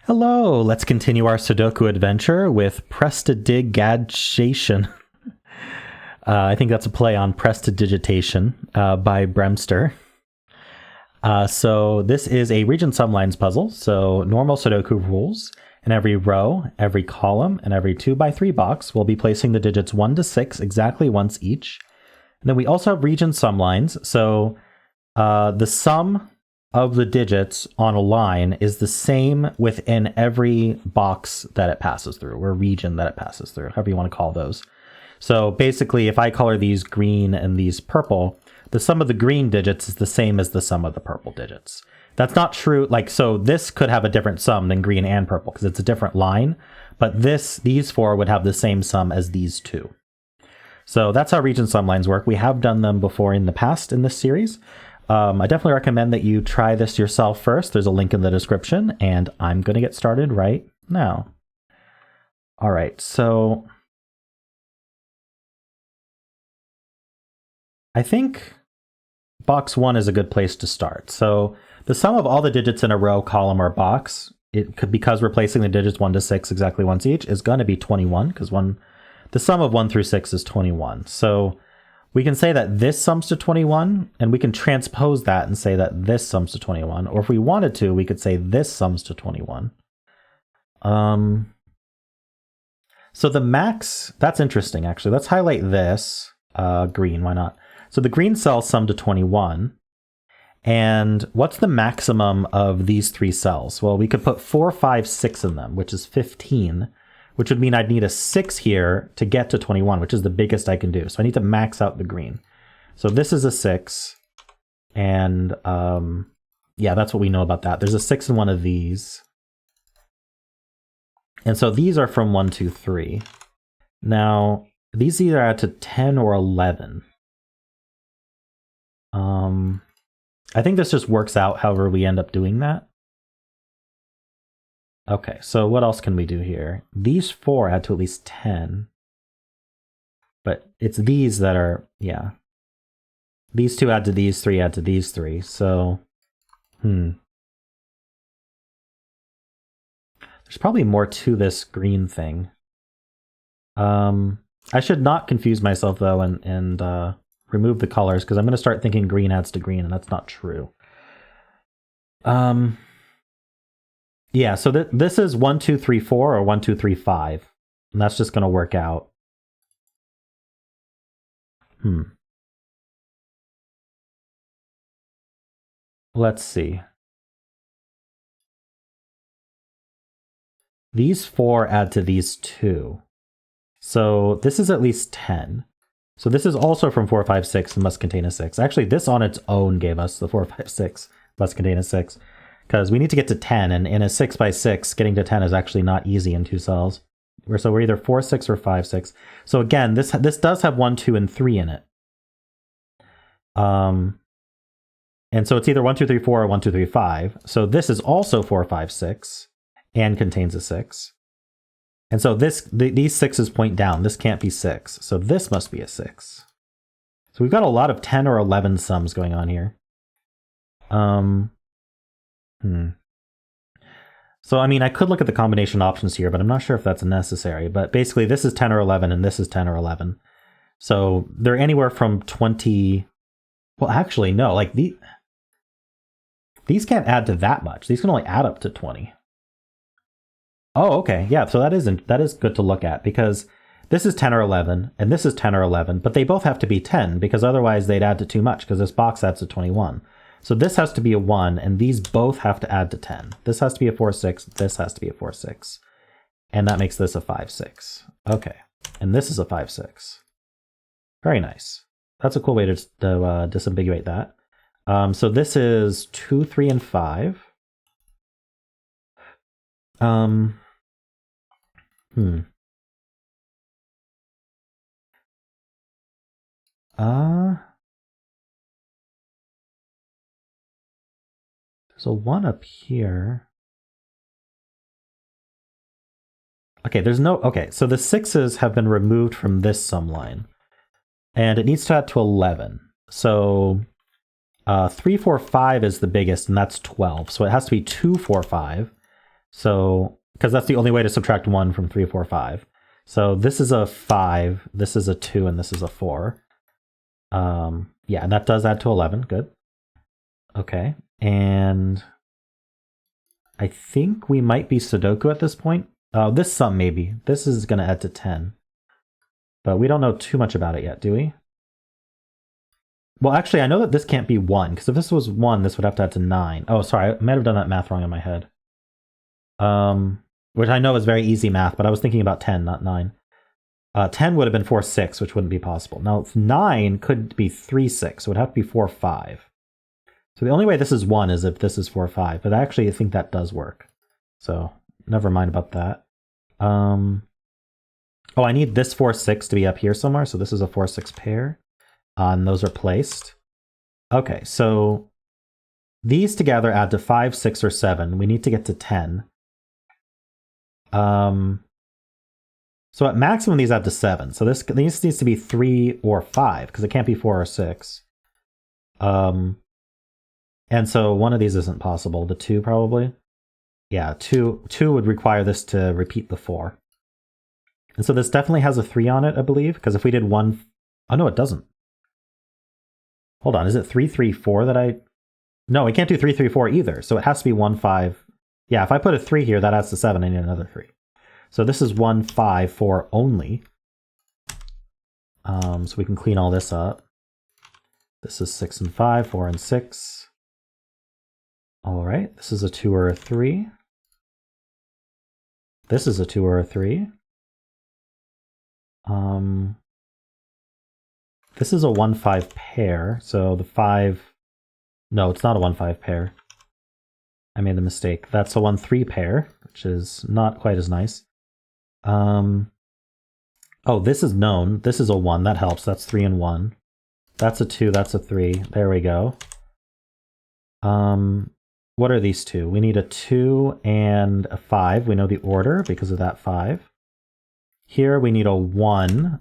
Hello, let's continue our Sudoku adventure with Prestidig-Add-Ation. I think that's a play on Prestidigitation by BremSter. So this is a region sumlines puzzle. So normal Sudoku rules. In every row, every column, and every 2x3 box, we'll be placing the digits 1 to 6 exactly once each. And then we also have region sumlines. So the sum of the digits on a line is the same within every box that it passes through, or region that it passes through, however you want to call those. So basically, if I color these green and these purple, the sum of the green digits is the same as the sum of the purple digits. That's not true. So this could have a different sum than green and purple because it's a different line, but these four would have the same sum as these two. So that's how region sumlines work. We have done them before in the past in this series. I definitely recommend that you try this yourself first. There's a link in the description, and I'm going to get started right now. All right, so I think box 1 is a good place to start. So the sum of all the digits in a row, column, or box, because we're placing the digits 1 to 6 exactly once each, is going to be 21, because the sum of 1 through 6 is 21. So we can say that this sums to 21, and we can transpose that and say that this sums to 21. Or if we wanted to, we could say this sums to 21. So the max, that's interesting, actually. Let's highlight this, green, why not? So the green cells sum to 21. And what's the maximum of these three cells? Well, we could put 4, 5, 6 in them, which is 15. Which would mean I'd need a 6 here to get to 21, which is the biggest I can do. So I need to max out the green. So this is a 6. And yeah, that's what we know about that. There's a 6 in one of these. And so these are from 1, 2, 3. Now, these either add to 10 or 11. I think this just works out however we end up doing that. Okay, so what else can we do here? These 4 add to at least 10. But it's these that are, yeah. These 2 add to these 3, add to these 3. So, there's probably more to this green thing. I should not confuse myself, though, and remove the colors, because I'm going to start thinking green adds to green, and that's not true. Yeah, so this is 1, 2, 3, 4, or 1, 2, 3, 5. And that's just going to work out. Let's see. These 4 add to these 2. So this is at least 10. So this is also from 4, 5, 6 and must contain a 6. Actually, this on its own gave us the 4, 5, 6 must contain a 6. Because we need to get to 10, and in a 6x6, getting to 10 is actually not easy in 2 cells. So we're either 4, 6 or 5, 6. So again, this does have 1, 2, and 3 in it. And so it's either 1, 2, 3, 4 or 1, 2, 3, 5. So this is also 4, 5, 6 and contains a 6. And so these 6s point down. This can't be 6. So this must be a 6. So we've got a lot of 10 or 11 sums going on here. So, I mean, I could look at the combination options here, but I'm not sure if that's necessary. But basically, this is 10 or 11, and this is 10 or 11. So they're anywhere from 20... Well, actually, no. Like, these can't add to that much. These can only add up to 20. Oh, okay. Yeah, so that is good to look at, because this is 10 or 11, and this is 10 or 11, but they both have to be 10, because otherwise they'd add to too much, because this box adds to 21. So this has to be a 1, and these both have to add to 10. This has to be a 4, 6. This has to be a 4, 6. And that makes this a 5, 6. Okay. And this is a 5, 6. Very nice. That's a cool way to disambiguate that. So this is 2, 3, and 5. There's a 1 up here. Okay, so the 6s have been removed from this sum line. And it needs to add to 11. So 3, 4, 5 is the biggest, and that's 12. So it has to be 2, 4, 5. So, because that's the only way to subtract 1 from 3, 4, 5. So this is a 5, this is a 2, and this is a 4. Yeah, and that does add to 11. Good. Okay, and I think we might be Sudoku at this point. This sum maybe. This is going to add to 10. But we don't know too much about it yet, do we? Well, actually, I know that this can't be 1, because if this was 1, this would have to add to 9. Oh, sorry, I might have done that math wrong in my head. Which I know is very easy math, but I was thinking about 10, not 9. 10 would have been 4, 6, which wouldn't be possible. Now, 9 could be 3, 6, so it would have to be 4, 5. So the only way this is 1 is if this is 4, 5, but actually I think that does work. So never mind about that. Oh, I need this 4, 6 to be up here somewhere, so this is a 4, 6 pair. And those are placed. Okay, so these together add to 5, 6, or 7. We need to get to 10. So at maximum, these add to 7. So this needs to be 3 or 5, because it can't be 4 or 6. And so one of these isn't possible. The 2 probably. Yeah, 2 would require this to repeat the 4. And so this definitely has a 3 on it, I believe, because if we did 1... Oh, no, it doesn't. Hold on, is it 3, 3, 4 that I... No, we can't do 3, 3, 4 either, so it has to be 1, 5. Yeah, if I put a 3 here, that adds to 7, I need another 3. So this is 1, 5, 4 only. So we can clean all this up. This is 6 and 5, 4 and 6. All right, this is a 2 or a 3. This is a 2 or a 3. This is a 1, 5 pair, so the 5... No, it's not a 1, 5 pair. I made a mistake. That's a 1, 3 pair, which is not quite as nice. Oh, this is known. This is a 1. That helps. That's 3 and 1. That's a 2. That's a 3. There we go. What are these two? We need a 2 and a 5. We know the order because of that 5. Here we need a 1.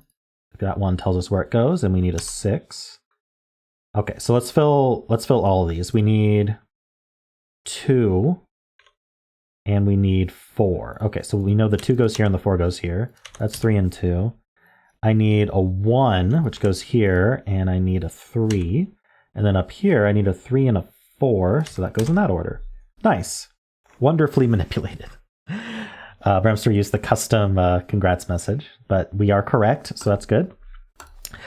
That 1 tells us where it goes, and we need a 6. Okay, so let's fill all of these. We need 2, and we need 4. Okay, so we know the 2 goes here and the 4 goes here. That's 3 and 2. I need a 1, which goes here, and I need a 3. And then up here, I need a 3 and a 4, so that goes in that order. Nice. Wonderfully manipulated. BremSter used the custom congrats message, but we are correct, so that's good.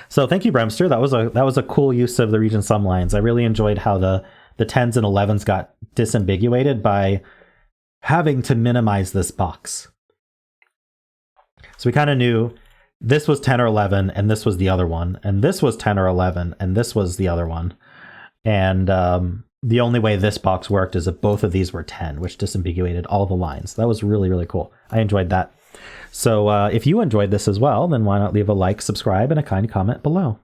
So thank you, BremSter. That was a cool use of the region sum lines. I really enjoyed how the 10s and 11s got disambiguated by having to minimize this box. So we kind of knew this was 10 or 11, and this was the other one, and this was 10 or 11, and this was the other one. And the only way this box worked is if both of these were 10, which disambiguated all the lines. That was really, really cool. I enjoyed that. So if you enjoyed this as well, then why not leave a like, subscribe, and a kind comment below.